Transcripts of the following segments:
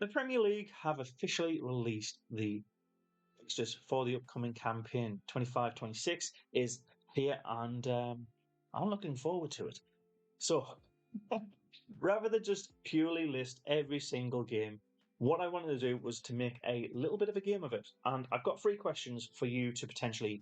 The Premier League have officially released the fixtures for the upcoming campaign. 25-26 is here, and I'm looking forward to it. So, rather than just purely list every single game, what I wanted to do was to make a little bit of a game of it. And I've got four questions for you to potentially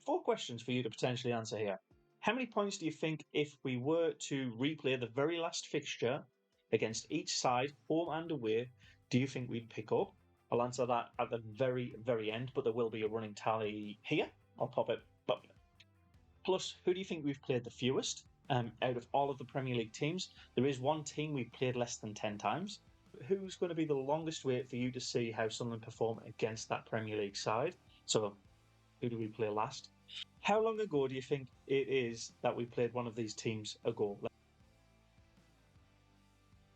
answer here. How many points do you think, if we were to replay the very last fixture against each side, home and away, do you think we'd pick up? I'll answer that at the very, very end, but there will be a running tally here. I'll pop it up. Plus, who do you think we've played the fewest? Out of all of the Premier League teams, there is one team we've played less than 10 times. Who's going to be the longest wait for you to see how Sunderland perform against that Premier League side? So, who do we play last? How long ago do you think it is that we played one of these teams ago?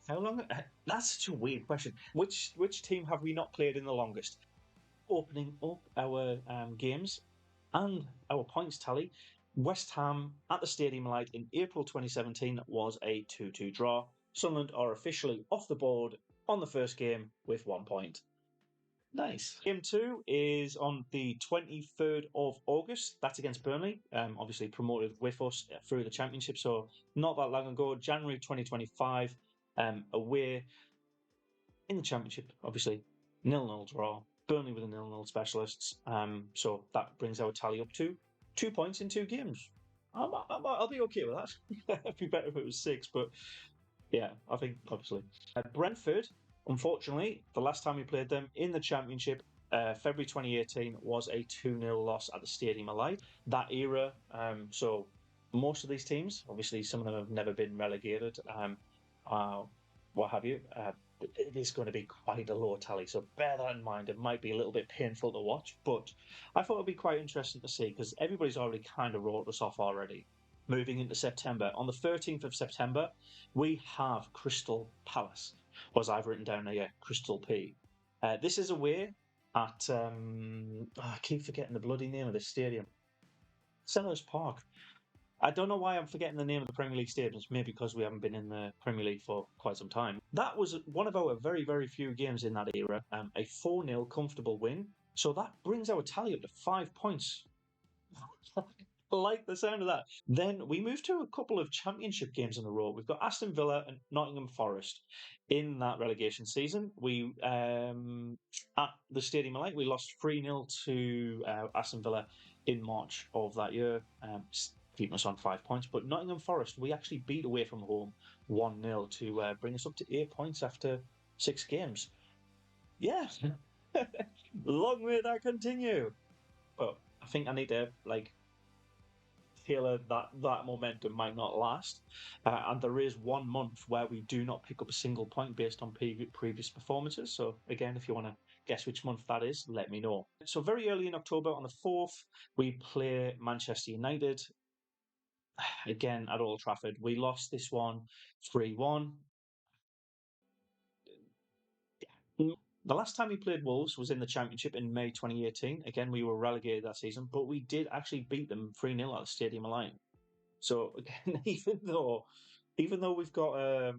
How long? That's such a weird question. Which team have we not played in the longest? Opening up our games and our points tally, West Ham at the Stadium Light in April 2017 was a 2-2 draw. Sunderland are officially off the board on the first game with 1 point. Nice. Game 2 is on the 23rd of August. That's against Burnley, obviously promoted with us through the Championship, so not that long ago, January 2025, away in the Championship, obviously 0-0 draw. Burnley with a 0-0 specialists, so that brings our tally up to 2 points in 2 games. I'll be okay with that. It'd be better if it was 6, but yeah, I think obviously. Brentford, unfortunately, the last time we played them in the Championship, February 2018, was a 2-0 loss at the Stadium Light. That era, so most of these teams, obviously some of them have never been relegated, what have you. It is going to be quite a low tally, so bear that in mind. It might be a little bit painful to watch, but I thought it would be quite interesting to see because everybody's already kind of wrote us off already. Moving into September, on the 13th of September, we have Crystal Palace, was I've written down here, Crystal P. This is away at, I keep forgetting the bloody name of this stadium. Sellers Park. I don't know why I'm forgetting the name of the Premier League stadiums, maybe because we haven't been in the Premier League for quite some time. That was one of our very, very few games in that era, a 4-0 comfortable win. So that brings our tally up to 5 points. I like the sound of that. Then we move to a couple of Championship games in a row. We've got Aston Villa and Nottingham Forest in that relegation season. We at the Stadium Light, we lost 3-0 to Aston Villa in March of that year. Keeping us on 5 points, but Nottingham Forest we actually beat away from home 1-0 to bring us up to 8 points after 6 games. Yeah, long may that continue. But I think I need to tailor that momentum might not last, and there is 1 month where we do not pick up a single point based on previous performances. So again, if you want to guess which month that is, let me know. So very early in October, on the 4th, we play Manchester United. Again, at Old Trafford, we lost this one 3-1. The last time we played Wolves was in the Championship in May 2018. Again, we were relegated that season, but we did actually beat them 3-0 at the Stadium Light. So again, even though we've got a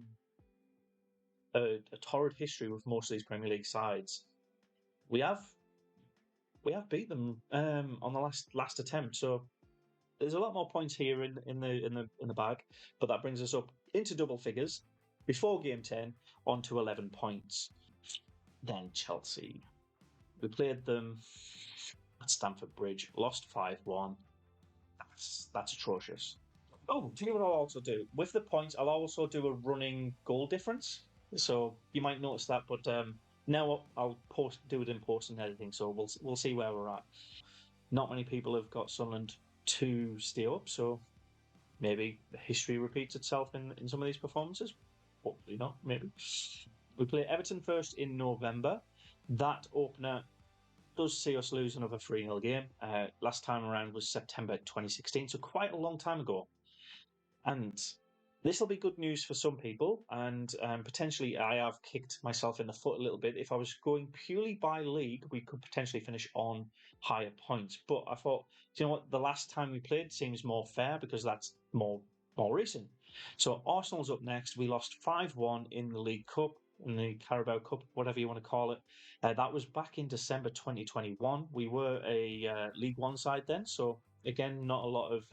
torrid history with most of these Premier League sides, we have beat them on the last attempt. So there's a lot more points here in the bag, but that brings us up into double figures before game 10 onto 11 points. Then Chelsea, we played them at Stamford Bridge, lost 5-1. That's atrocious. Oh, do you know what I'll also do with the points? I'll also do a running goal difference. So you might notice that, but now I'll do it in post and editing. So we'll see where we're at. Not many people have got Sunderland to stay up, so maybe the history repeats itself in some of these performances. Hopefully not, maybe. We play Everton first in November. That opener does see us lose another 3-0 game. Last time around was September 2016, so quite a long time ago. And this will be good news for some people, and potentially I have kicked myself in the foot a little bit. If I was going purely by league, we could potentially finish on higher points. But I thought, you know what, the last time we played seems more fair because that's more recent. So Arsenal's up next. We lost 5-1 in the League Cup. in the Carabao Cup, whatever you want to call it. That was back in December 2021. We were a League One side then, so again, not a lot of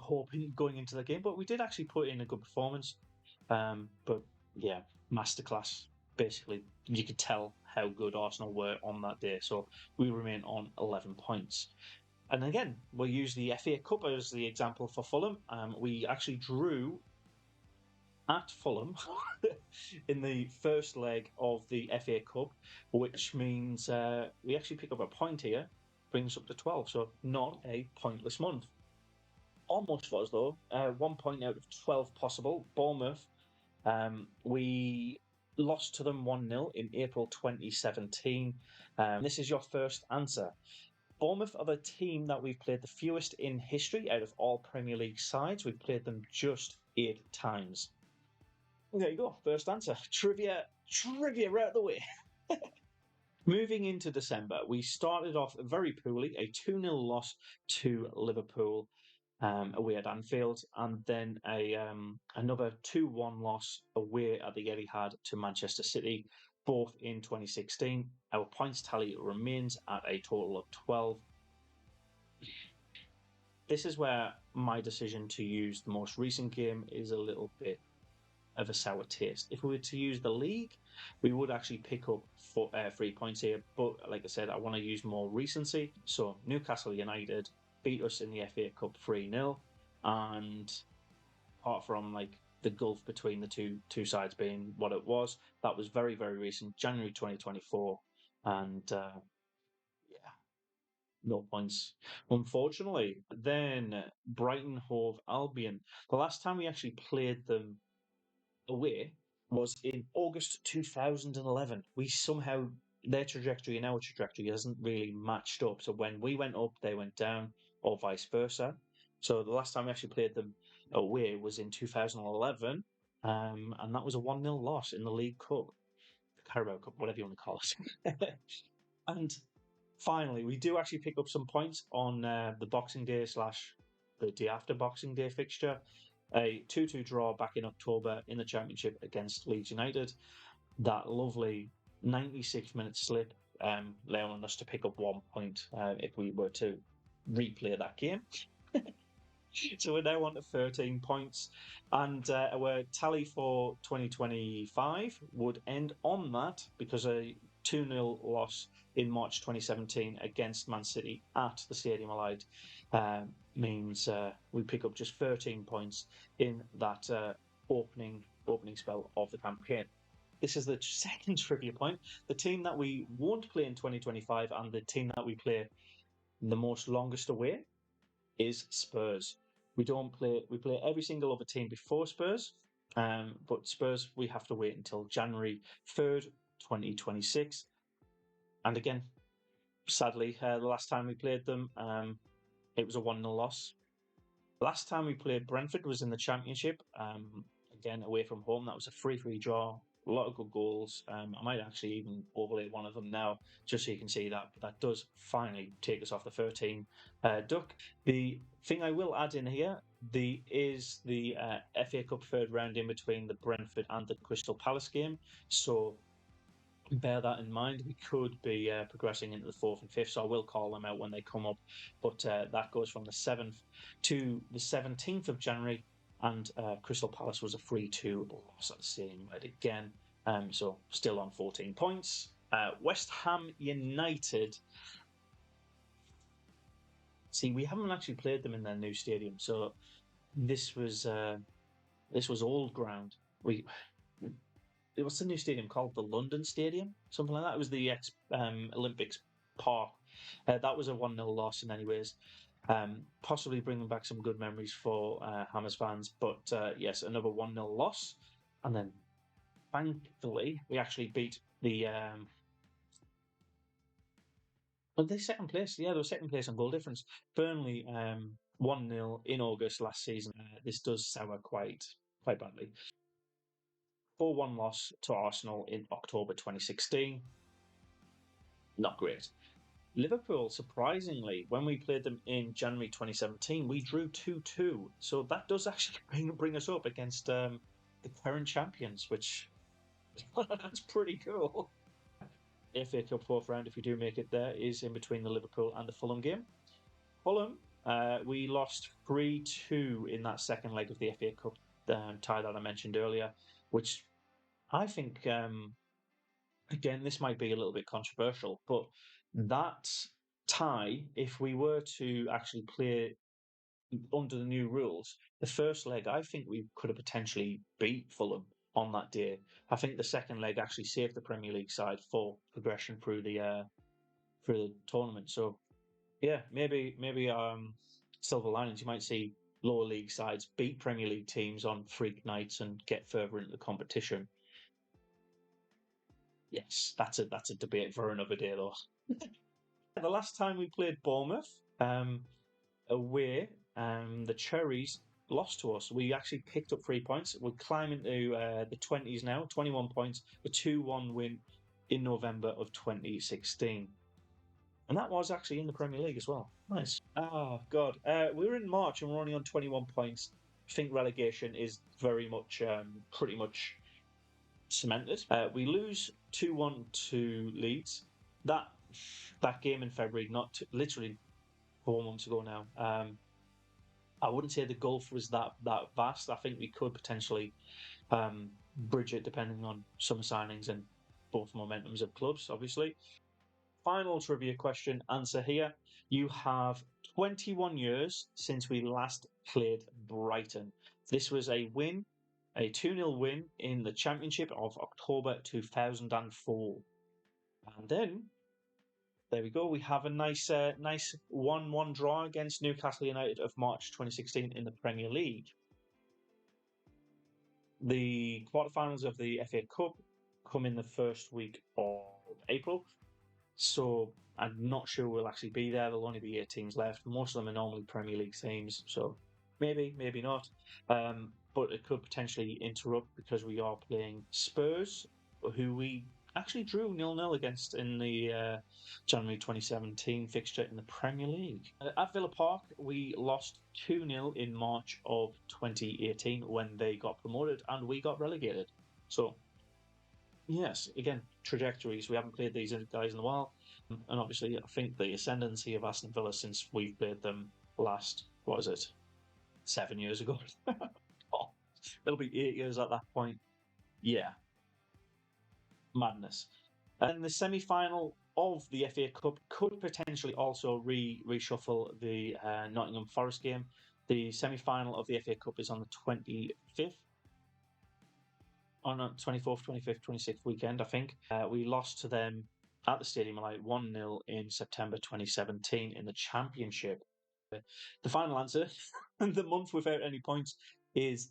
hope going into the game, but we did actually put in a good performance. But yeah, masterclass. Basically, you could tell how good Arsenal were on that day. So we remain on 11 points. And again, we'll use the FA Cup as the example for Fulham. We actually drew at Fulham in the first leg of the FA Cup, which means we actually pick up a point here, brings us up to 12. So not a pointless month. Almost was, though. 1 point out of 12 possible. Bournemouth, we lost to them 1-0 in April 2017. This is your first answer. Bournemouth are the team that we've played the fewest in history out of all Premier League sides. We've played them just 8 times. There you go. First answer. Trivia right out of the way. Moving into December, we started off very poorly, a 2-0 loss to Liverpool away at Anfield, and then another 2-1 loss away at the Etihad to Manchester City, both in 2016. Our points tally remains at a total of 12. This is where my decision to use the most recent game is a little bit of a sour taste. If we were to use the league, we would actually pick up 3 points here, but like I said, I want to use more recency. So Newcastle United beat us in the FA Cup 3-0, and apart from like the gulf between the two sides being what it was, that was very, very recent, January 2024, and yeah, no points, unfortunately. Then Brighton Hove Albion. The last time we actually played them away was in August 2011. We somehow, their trajectory and our trajectory hasn't really matched up. So when we went up, they went down, or vice versa. So the last time we actually played them away was in 2011, and that was a 1-0 loss in the League Cup, the Carabao Cup, whatever you want to call it. And finally, we do actually pick up some points on the Boxing Day / the day after Boxing Day fixture. A 2-2 draw back in October in the Championship against Leeds United. That lovely 96-minute slip, allowing us to pick up 1 point if we were to replay that game. So we're now on to 13 points, and our tally for 2025 would end on that, because a 2-0 loss in March 2017 against Man City at the Stadium Allied means we pick up just 13 points in that opening spell of the campaign. This is the second trivia point. The team that we won't play in 2025 and the team that we play the most longest away is Spurs. We play every single other team before Spurs, but Spurs we have to wait until January 3rd, 2026. And again, sadly, the last time we played them, it was a 1-0 loss. Last time we played Brentford was in the Championship, again away from home. That was a 3-3 draw. A lot of good goals. I might actually even overlay one of them now, just so you can see that. But that does finally take us off the 13 duck. The thing I will add in here is the FA Cup third round in between the Brentford and the Crystal Palace game. So bear that in mind. We could be progressing into the 4th and 5th, so I will call them out when they come up. But that goes from the 7th to the 17th of January. And Crystal Palace was a 3-2 loss at the Stadium again. So still on 14 points. West Ham United. See, we haven't actually played them in their new stadium, so this was old ground. What's the new stadium called? The London Stadium, something like that. It was the Olympics Park. That was a 1-0 loss in any ways. Possibly bringing back some good memories for Hammers fans, but yes, another 1-0 loss, and then thankfully we actually beat the they second place. Yeah, they were second place on goal difference. Burnley 1-0 in August last season. This does sour quite badly. 4-1 loss to Arsenal in October 2016. Not great. Liverpool, surprisingly, when we played them in January 2017, we drew 2-2. So that does actually bring us up against the current champions, which that's pretty cool. FA Cup fourth round, if we do make it there, is in between the Liverpool and the Fulham game. Fulham, we lost 3-2 in that second leg of the FA Cup tie that I mentioned earlier, which I think, again, this might be a little bit controversial, but that tie, if we were to actually play under the new rules, the first leg, I think we could have potentially beat Fulham on that day. I think the second leg actually saved the Premier League side for progression through the tournament. So yeah, maybe silver linings. You might see lower league sides beat Premier League teams on freak nights and get further into the competition. Yes, that's a debate for another day, though. The last time we played Bournemouth away, the Cherries lost to us. We actually picked up 3 points. We're climbing to the 20s now, 21 points, a 2-1 win in November of 2016. And that was actually in the Premier League as well. Nice. Oh, God. We were in March and we're only on 21 points. I think relegation is very much, pretty much cemented. We lose 2-1 to Leeds. That game in February, literally 4 months ago now. I wouldn't say the gulf was that vast. I think we could potentially bridge it depending on some signings and both momentums of clubs, obviously. Final trivia question answer here. You have 21 years since we last played Brighton. This was a win, a 2-0 win in the Championship of October 2004. And then, there we go, we have a nice 1-1 draw against Newcastle United of March 2016 in the Premier League. The quarterfinals of the FA Cup come in the first week of April. So I'm not sure we'll actually be there. There'll only be 8 teams left. Most of them are normally Premier League teams, so maybe not. But it could potentially interrupt because we are playing Spurs, who we actually drew 0-0 against in the January 2017 fixture in the Premier League. At Villa Park, we lost 2-0 in March of 2018 when they got promoted and we got relegated. So yes, again, trajectories. We haven't played these guys in a while. And obviously, I think the ascendancy of Aston Villa since we've played them last, 7 years ago? Oh, it'll be 8 years at that point. Yeah. Madness. And the semi-final of the FA Cup could potentially also reshuffle the Nottingham Forest game. The semi-final of the FA Cup is on the 25th. On a 24th, 25th, 26th weekend, I think. We lost to them at the Stadium of Light 1-0 in September 2017 in the Championship. The final answer, the month without any points, is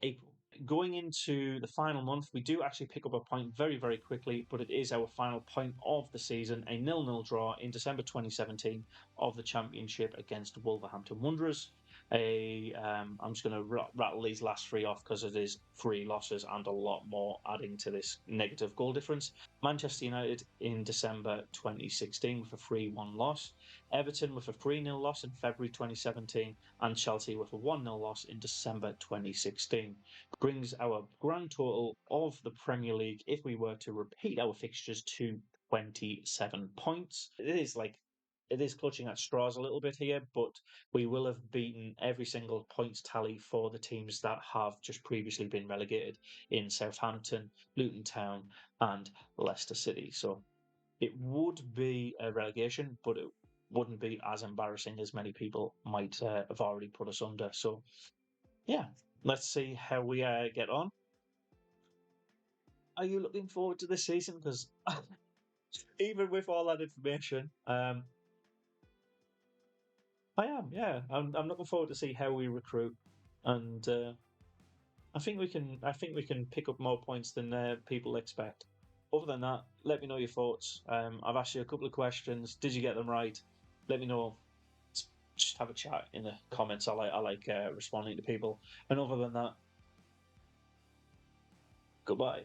April. Going into the final month, we do actually pick up a point very, very quickly, but it is our final point of the season, a 0-0 draw in December 2017 of the Championship against Wolverhampton Wanderers. I'm just going to rattle these last 3 off because it is 3 losses and a lot more adding to this negative goal difference. Manchester United in December 2016 with a 3-1 loss. Everton with a 3-0 loss in February 2017 and Chelsea with a 1-0 loss in December 2016. Brings our grand total of the Premier League, if we were to repeat our fixtures, to 27 points. It is clutching at straws a little bit here, but we will have beaten every single points tally for the teams that have just previously been relegated in Southampton, Luton Town and Leicester City. So it would be a relegation, but it wouldn't be as embarrassing as many people might have already put us under. So yeah, let's see how we get on. Are you looking forward to this season? Because even with all that information, I am, yeah. I'm looking forward to see how we recruit, and I think we can pick up more points than people expect. Other than that, let me know your thoughts. I've asked you a couple of questions. Did you get them right? Let me know. Just have a chat in the comments. I like responding to people. And other than that, goodbye.